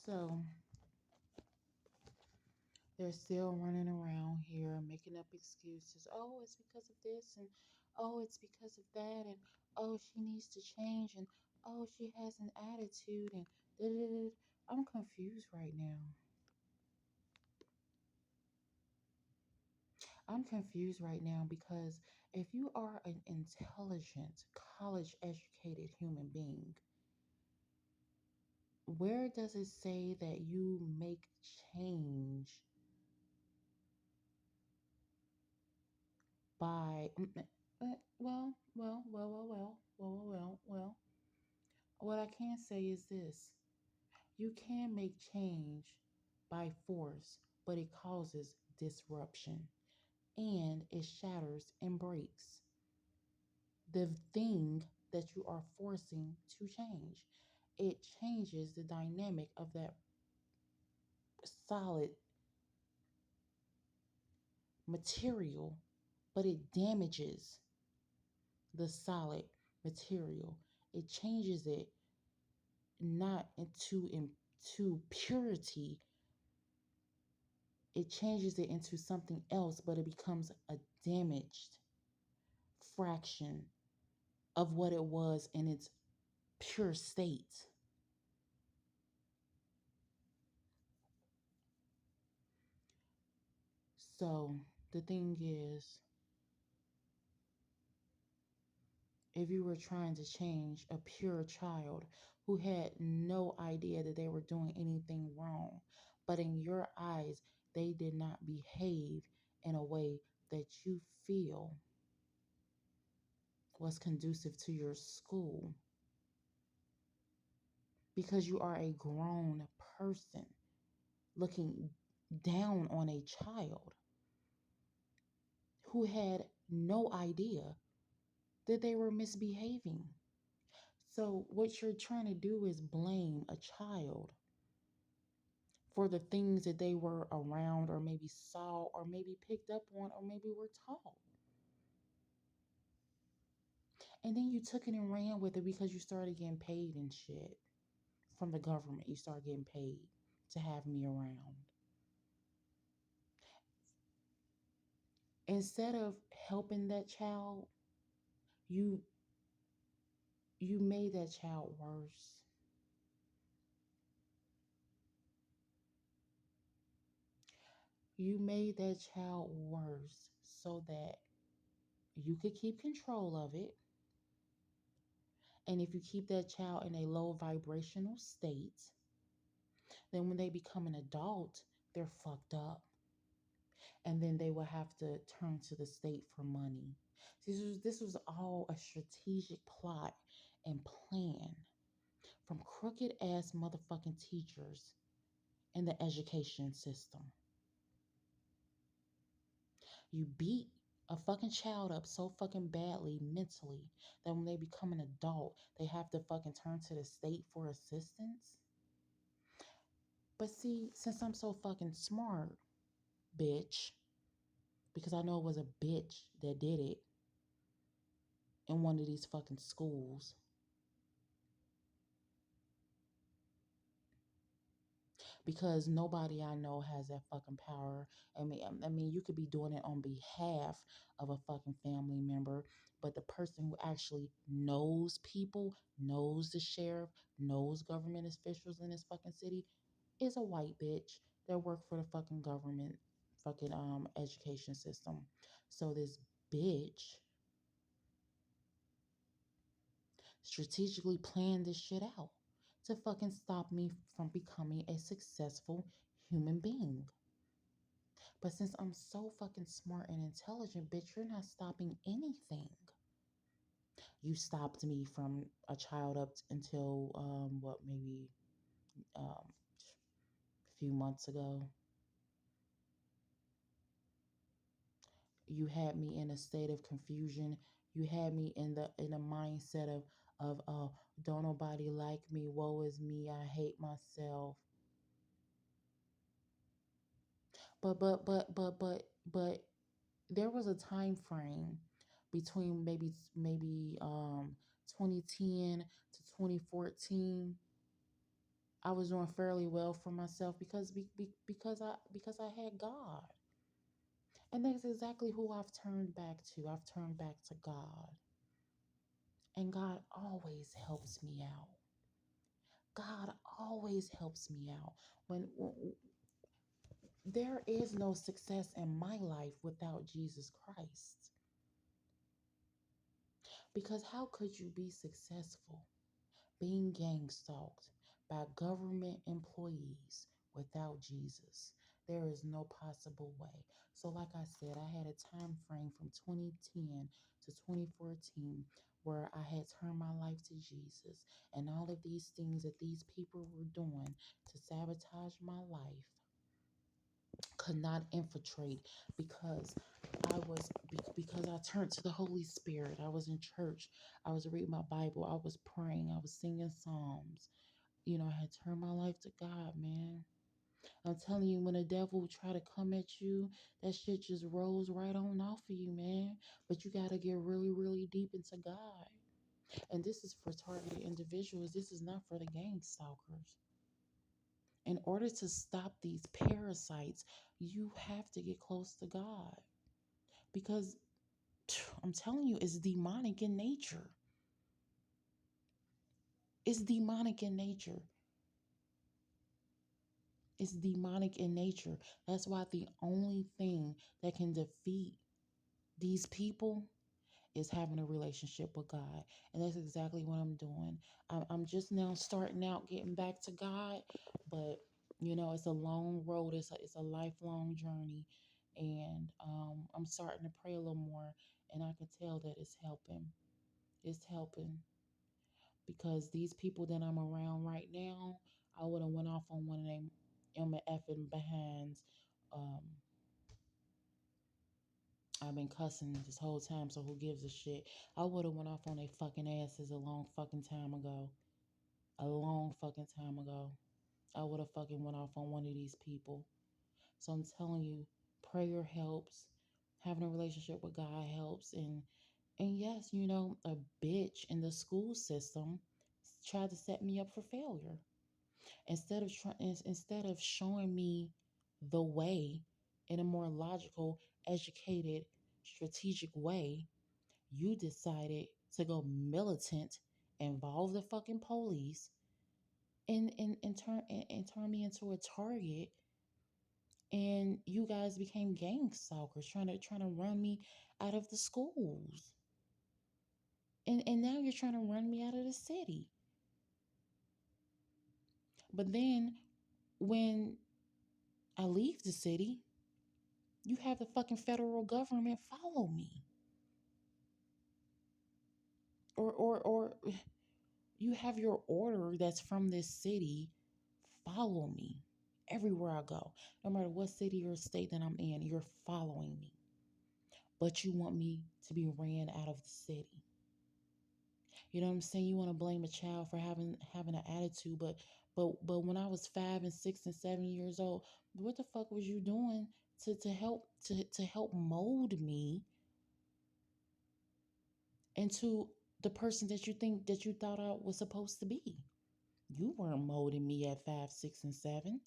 So they're still running around here making up excuses. Oh, it's because of this, and oh, it's because of that, and oh, she needs to change, and oh, she has an attitude, and da da da. I'm confused right now. I'm confused right now because if you are an intelligent, college educated human being, where does it say that you make change by well. What I can say is this: you can make change by force, but it causes disruption and it shatters and breaks the thing that you are forcing to change. It changes the dynamic of that solid material, but it damages the solid material. It changes it not into purity. It changes it into something else, but it becomes a damaged fraction of what it was in its pure state. So the thing is, if you were trying to change a pure child who had no idea that they were doing anything wrong, but in your eyes, they did not behave in a way that you feel was conducive to your school, because you are a grown person looking down on a child who had no idea that they were misbehaving. So, what you're trying to do is blame a child for the things that they were around, or maybe saw, or maybe picked up on, or maybe were taught. And then you took it and ran with it because you started getting paid and shit from the government. You started getting paid to have me around. Instead of helping that child, you you made that child worse. You made that child worse so that you could keep control of it. And if you keep that child in a low vibrational state, then when they become an adult, they're fucked up. And then they will have to turn to the state for money. This was all a strategic plot and plan from crooked ass motherfucking teachers in the education system. You beat a fucking child up so fucking badly mentally that when they become an adult, they have to fucking turn to the state for assistance. But see, since I'm so fucking smart, bitch, because I know it was a bitch that did it in one of these fucking schools. Because nobody I know has that fucking power. I mean, you could be doing it on behalf of a fucking family member, but the person who actually knows people, knows the sheriff, knows government officials in this fucking city is a white bitch that worked for the fucking government fucking education system. So this bitch strategically planned this shit out to fucking stop me from becoming a successful human being. But since I'm so fucking smart and intelligent, bitch, you're not stopping anything. You stopped me from a child up until what, maybe a few months ago. You had me in a state of confusion. You had me in a mindset of don't nobody like me, woe is me, I hate myself. But there was a time frame between maybe 2010 to 2014 I was doing fairly well for myself because I had God. And that's exactly who I've turned back to. I've turned back to God. And God always helps me out. God always helps me out. When there is no success in my life without Jesus Christ. Because how could you be successful being gang stalked by government employees without Jesus? There is no possible way. So, like I said, I had a time frame from 2010 to 2014 where I had turned my life to Jesus, and all of these things that these people were doing to sabotage my life could not infiltrate because because I turned to the Holy Spirit. I was in church. I was reading my Bible. I was praying. I was singing psalms. I had turned my life to God, man. I'm telling you, when the devil try to come at you, that shit just rolls right on off of you, man. But you gotta get really, really deep into God. And this is for targeted individuals. This is not for the gang stalkers. In order to stop these parasites, you have to get close to God because I'm telling you, it's demonic in nature. It's demonic in nature. It's demonic in nature. That's why the only thing that can defeat these people is having a relationship with God. And that's exactly what I'm doing. I'm just now starting out getting back to God, but it's a long road. It's a lifelong journey. And I'm starting to pray a little more, and I can tell that it's helping. It's helping because these people that I'm around right now, I would have went off on one of them effing behinds. Um, I've been cussing this whole time, so who gives a shit? I would have went off on their fucking asses a long fucking time ago. A long fucking time ago. I would have fucking went off on one of these people. So I'm telling you, prayer helps. Having a relationship with God helps. And yes, a bitch in the school system tried to set me up for failure. Instead of showing me the way in a more logical, educated, strategic way, you decided to go militant, involve the fucking police, and turn me into a target. And you guys became gang stalkers, trying to run me out of the schools. And now you're trying to run me out of the city. But then when I leave the city, you have the fucking federal government follow me. Or you have your order that's from this city follow me everywhere I go. No matter what city or state that I'm in, you're following me. But you want me to be ran out of the city. You know what I'm saying? You want to blame a child for having an attitude, but when I was 5 and 6 and 7 years old, what the fuck was you doing to help mold me into the person that you think that you thought I was supposed to be? You weren't molding me at 5, 6, and 7.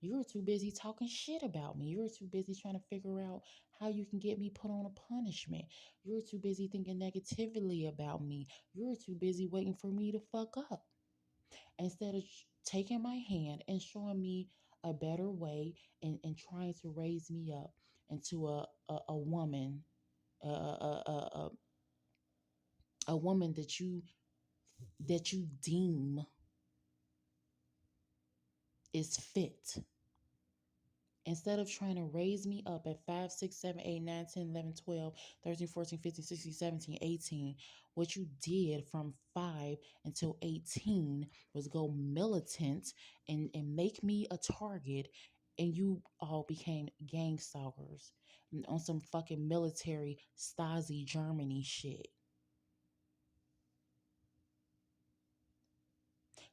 You were too busy talking shit about me. You were too busy trying to figure out how you can get me put on a punishment. You were too busy thinking negatively about me. You were too busy waiting for me to fuck up. Instead of taking my hand and showing me a better way and trying to raise me up into a woman, a, a, a, a, a woman that you deem is fit. Instead of trying to raise me up at 5, 6, 7, 8, 9, 10, 11, 12, 13, 14, 15, 16, 17, 18, what you did from 5 until 18 was go militant and make me a target, and you all became gang stalkers on some fucking military Stasi Germany shit.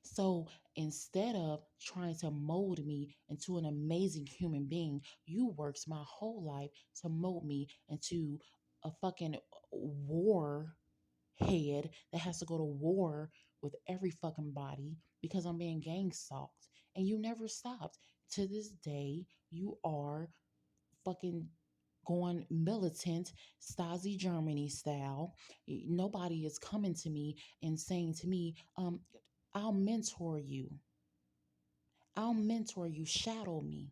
So instead of trying to mold me into an amazing human being, you worked my whole life to mold me into a fucking war head that has to go to war with every fucking body because I'm being gang stalked. And you never stopped. To this day, you are fucking going militant, Stasi Germany style. Nobody is coming to me and saying to me, I'll mentor you. I'll mentor you. Shadow me.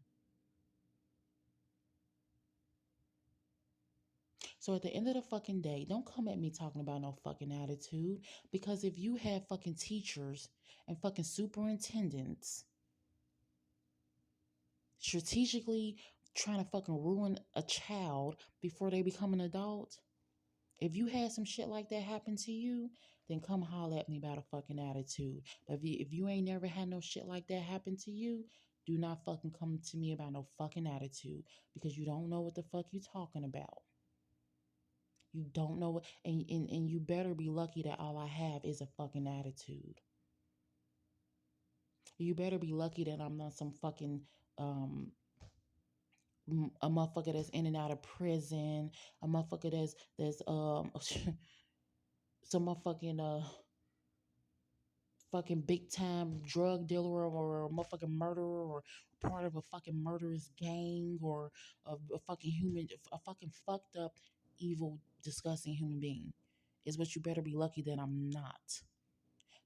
So at the end of the fucking day, don't come at me talking about no fucking attitude. Because if you have fucking teachers and fucking superintendents strategically trying to fucking ruin a child before they become an adult, if you had some shit like that happen to you, then come holler at me about a fucking attitude. But if you ain't never had no shit like that happen to you, do not fucking come to me about no fucking attitude because you don't know what the fuck you talking about. You don't know what, and you better be lucky that all I have is a fucking attitude. You better be lucky that I'm not some fucking um a motherfucker that's in and out of prison, a motherfucker that's some motherfucking fucking big time drug dealer or a motherfucking murderer or part of a fucking murderous gang or a fucking a fucking fucked up, evil, disgusting human being. Is what you better be lucky that I'm not.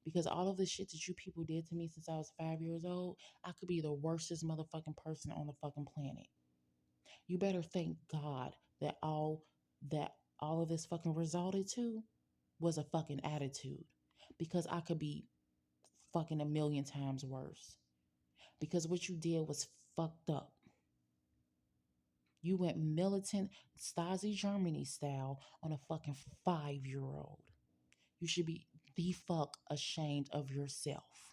Because all of the shit that you people did to me since I was 5 years old, I could be the worstest motherfucking person on the fucking planet. You better thank God that all of this fucking resulted to was a fucking attitude. Because I could be fucking a million times worse. Because what you did was fucked up. You went militant Stasi Germany style on a fucking 5-year old. You should be the fuck ashamed of yourself.